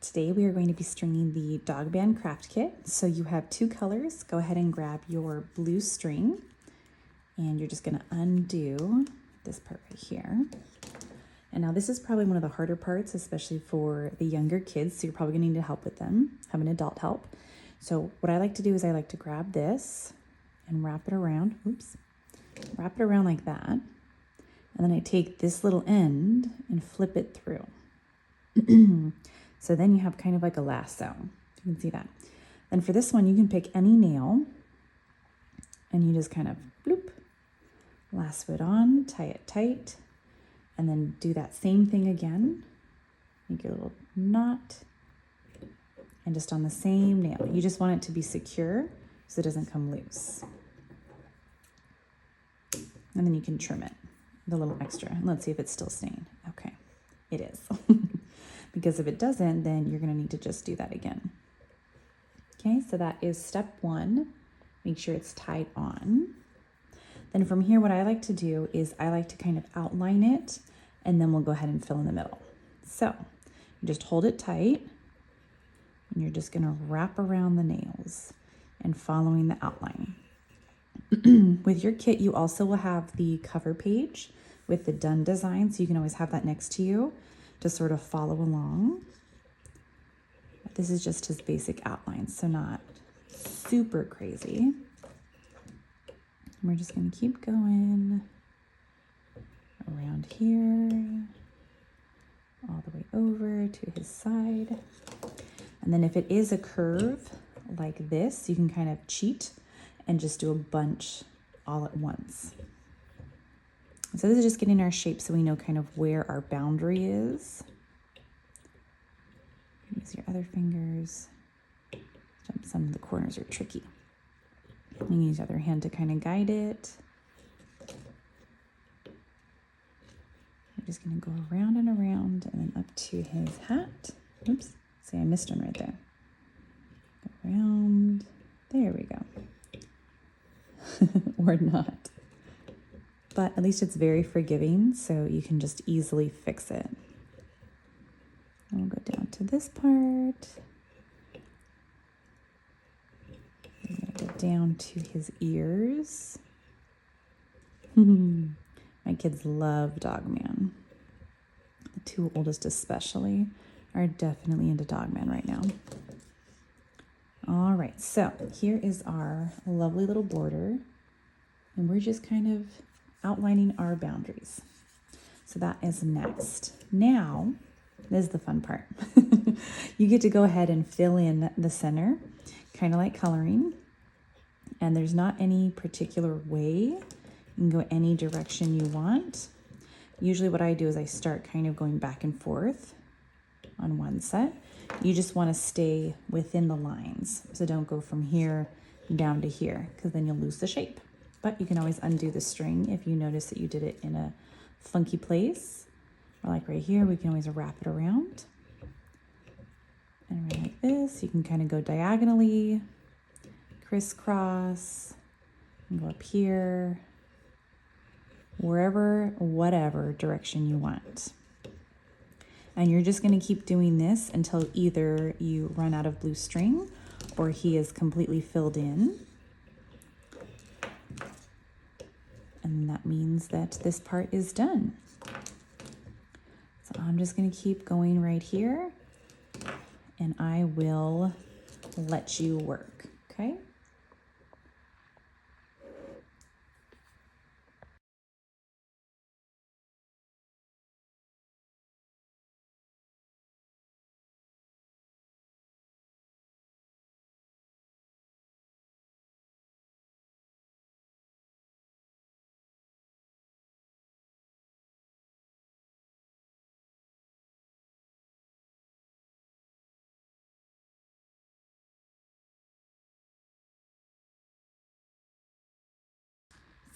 Today we are going to be stringing the Dog Band Craft Kit. So you have two colors. Go ahead and grab your blue string and you're just going to undo this part right here. And now this is probably one of the harder parts, especially for the younger kids. So you're probably going to need help with them, have an adult help. So what I like to do is I like to grab this and wrap it around. Oops. Wrap it around like that. And then I take this little end and flip it through. So then you have kind of like a lasso. You can see that. Then for this one, you can pick any nail and you just kind of bloop, lasso it on, tie it tight, and then do that same thing again. Make your little knot and just on the same nail. You just want it to be secure so it doesn't come loose. And then you can trim it, the little extra. And let's see if it's still staying. Okay, it is. Because if it doesn't, then you're gonna need to just do that again. Okay, so that is step one. Make sure it's tied on. Then from here, what I like to do is I like to kind of outline it and then we'll go ahead and fill in the middle. So you just hold it tight and you're just gonna wrap around the nails and following the outline. With your kit, you also will have the cover page with the done design, so you can always have that next to you to sort of follow along. This is just his basic outline, so not super crazy. We're just gonna keep going around here, all the way over to his side. And then if it is a curve like this, you can kind of cheat and just do a bunch all at once. So this is just getting our shape so we know kind of where our boundary is. Use your other fingers. Some of the corners are tricky. You can use your other hand to kind of guide it. You're just gonna go around and around and then up to his hat. Oops, see I missed one right there. Go around, there we go. Or not. But at least it's very forgiving, so you can just easily fix it. And we'll go down to this part. We're gonna go down to his ears. My kids love Dogman. The two oldest especially are definitely into Dogman right now. All right, so here is our lovely little border, and we're just kind of outlining our boundaries. So that is next. Now, this is the fun part. You get to go ahead and fill in the center, kind of like coloring, and there's not any particular way. You can go any direction you want. Usually what I do is I start kind of going back and forth on one set. You just want to stay within the lines. So don't go from here down to here because then you'll lose the shape. But you can always undo the string if you notice that you did it in a funky place. Or like right here, we can always wrap it around. And right like this, you can kind of go diagonally, crisscross, and go up here, wherever, whatever direction you want. And you're just going to keep doing this until either you run out of blue string or he is completely filled in. And that means that this part is done. So I'm just going to keep going right here and I will let you work, okay?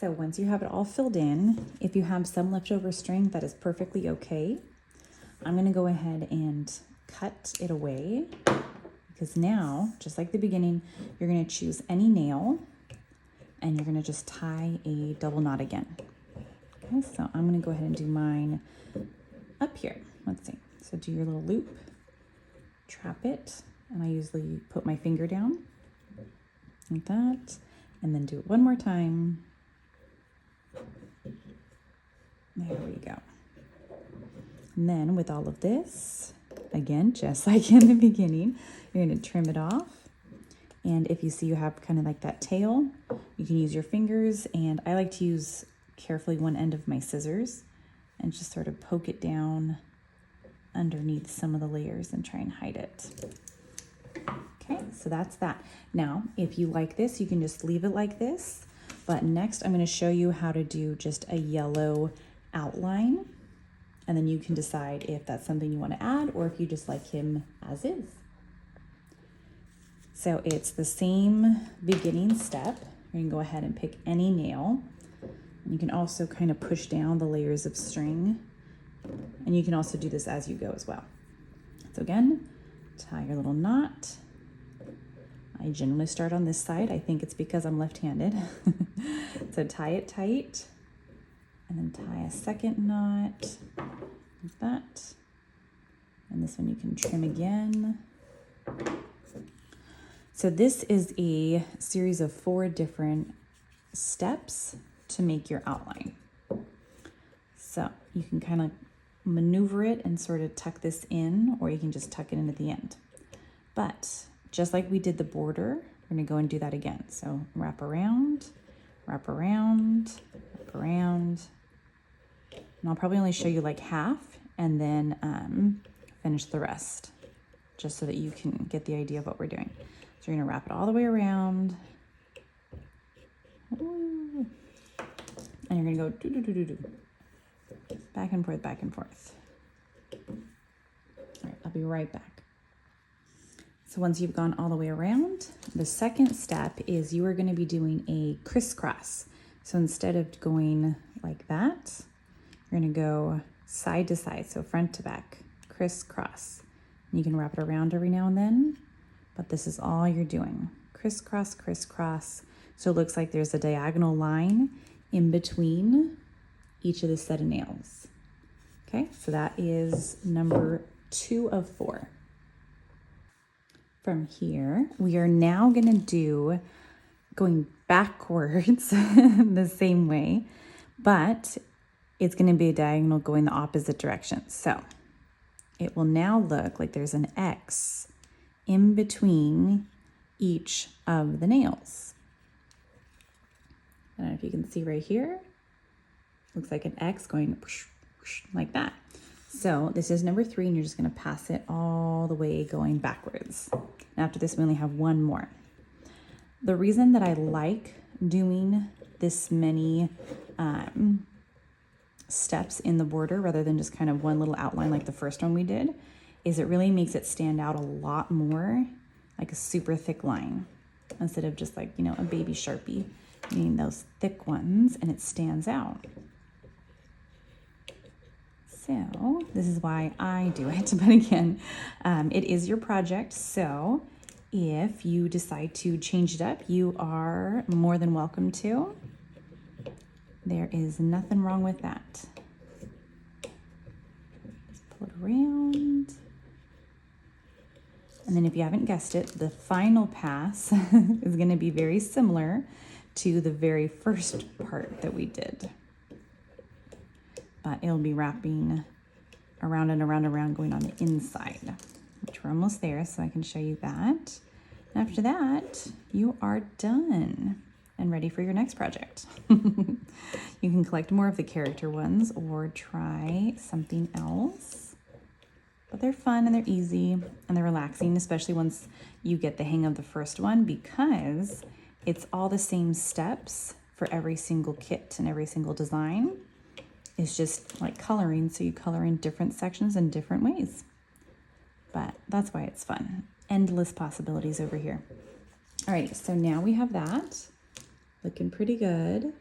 So once you have it all filled in, if you have some leftover string, that is perfectly okay. I'm gonna go ahead and cut it away because now, just like the beginning, you're gonna choose any nail and you're gonna just tie a double knot again. Okay, so I'm gonna go ahead and do mine up here. Let's see. So do your little loop, trap it. And I usually put my finger down like that, and then do it one more time. There we go. And then with all of this, again, just like in the beginning, you're going to trim it off. And if you see you have kind of like that tail, you can use your fingers, and I like to use carefully one end of my scissors and just sort of poke it down underneath some of the layers and try and hide it. Okay, so that's that. Now, if you like this, you can just leave it like this. But next, I'm going to show you how to do just a yellow outline. And then you can decide if that's something you want to add or if you just like him as is. So it's the same beginning step. You're going to go ahead and pick any nail. And you can also kind of push down the layers of string. And you can also do this as you go as well. So again, tie your little knot. I generally start on this side. I think it's because I'm left-handed. So tie it tight, and then tie a second knot like that. And this one you can trim again. So this is a series of 4 different steps to make your outline. So you can kind of maneuver it and sort of tuck this in, or you can just tuck it in at the end. But just like we did the border, we're gonna go and do that again. So wrap around, wrap around, wrap around. And I'll probably only show you like half and then finish the rest, just so that you can get the idea of what we're doing. So you're gonna wrap it all the way around. Ooh. And you're gonna go do, do, do, do, do. Back and forth, back and forth. All right, I'll be right back. So once you've gone all the way around, the second step is you are going to be doing a crisscross. So instead of going like that, you're going to go side to side, so front to back, crisscross. And you can wrap it around every now and then, but this is all you're doing. Crisscross, crisscross. So it looks like there's a diagonal line in between each of the set of nails. Okay, so that is number 2 of 4. From here, we are now going to do going backwards the same way, but it's going to be a diagonal going the opposite direction. So it will now look like there's an X in between each of the nails. I don't know if you can see right here. Looks like an X going whoosh, whoosh, like that. So this is number 3, and you're just going to pass it all the way going backwards. And after this, we only have 1 more. The reason that I like doing this many steps in the border rather than just kind of one little outline like the first one we did is it really makes it stand out a lot more like a super thick line instead of just like, you know, a baby Sharpie. You need those thick ones, and it stands out. So this is why I do it, but again, it is your project. So if you decide to change it up, you are more than welcome to. There is nothing wrong with that. Just pull it around. And then if you haven't guessed it, the final pass is going to be very similar to the very first part that we did. But it'll be wrapping around and around and around going on the inside, which we're almost there, so I can show you that. And after that, you are done and ready for your next project. You can collect more of the character ones or try something else. But they're fun and they're easy and they're relaxing, especially once you get the hang of the first one, because it's all the same steps for every single kit and every single design. It's just like coloring, so you color in different sections in different ways. But that's why it's fun. Endless possibilities over here. All right, so now we have that. Looking pretty good.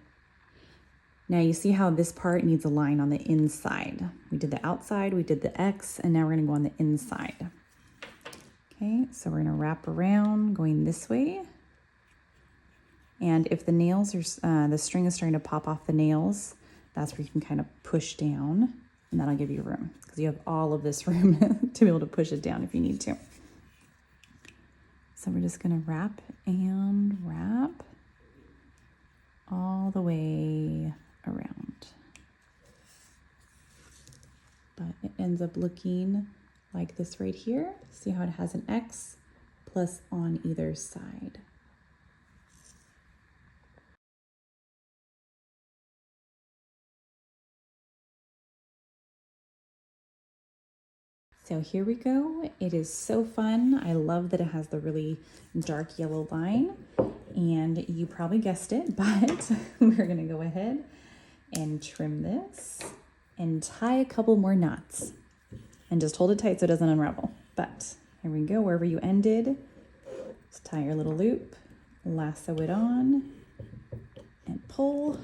Now you see how this part needs a line on the inside. We did the outside, we did the X, and now we're gonna go on the inside. Okay, so we're gonna wrap around going this way. And if the nails are, the string is starting to pop off the nails, that's where you can kind of push down, and that'll give you room because you have all of this room to be able to push it down if you need to. So we're just gonna wrap and wrap all the way around. But it ends up looking like this right here. See how it has an X plus on either side. So here we go. It is so fun. I love that it has the really dark yellow line, and you probably guessed it, but we're gonna go ahead and trim this and tie a couple more knots and just hold it tight so it doesn't unravel. But here we go, wherever you ended, just tie your little loop, lasso it on and pull.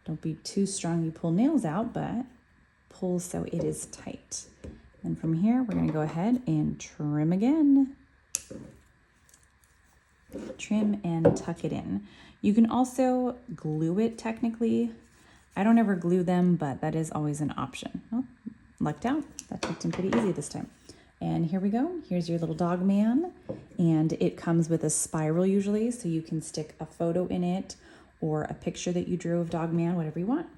Don't be too strong, you pull nails out, but pull so it is tight. And from here, we're gonna go ahead and trim again. Trim and tuck it in. You can also glue it technically. I don't ever glue them, but that is always an option. Oh, lucked out. That tucked in pretty easy this time. And here we go. Here's your little dog man. And it comes with a spiral usually, so you can stick a photo in it or a picture that you drew of dog man, whatever you want.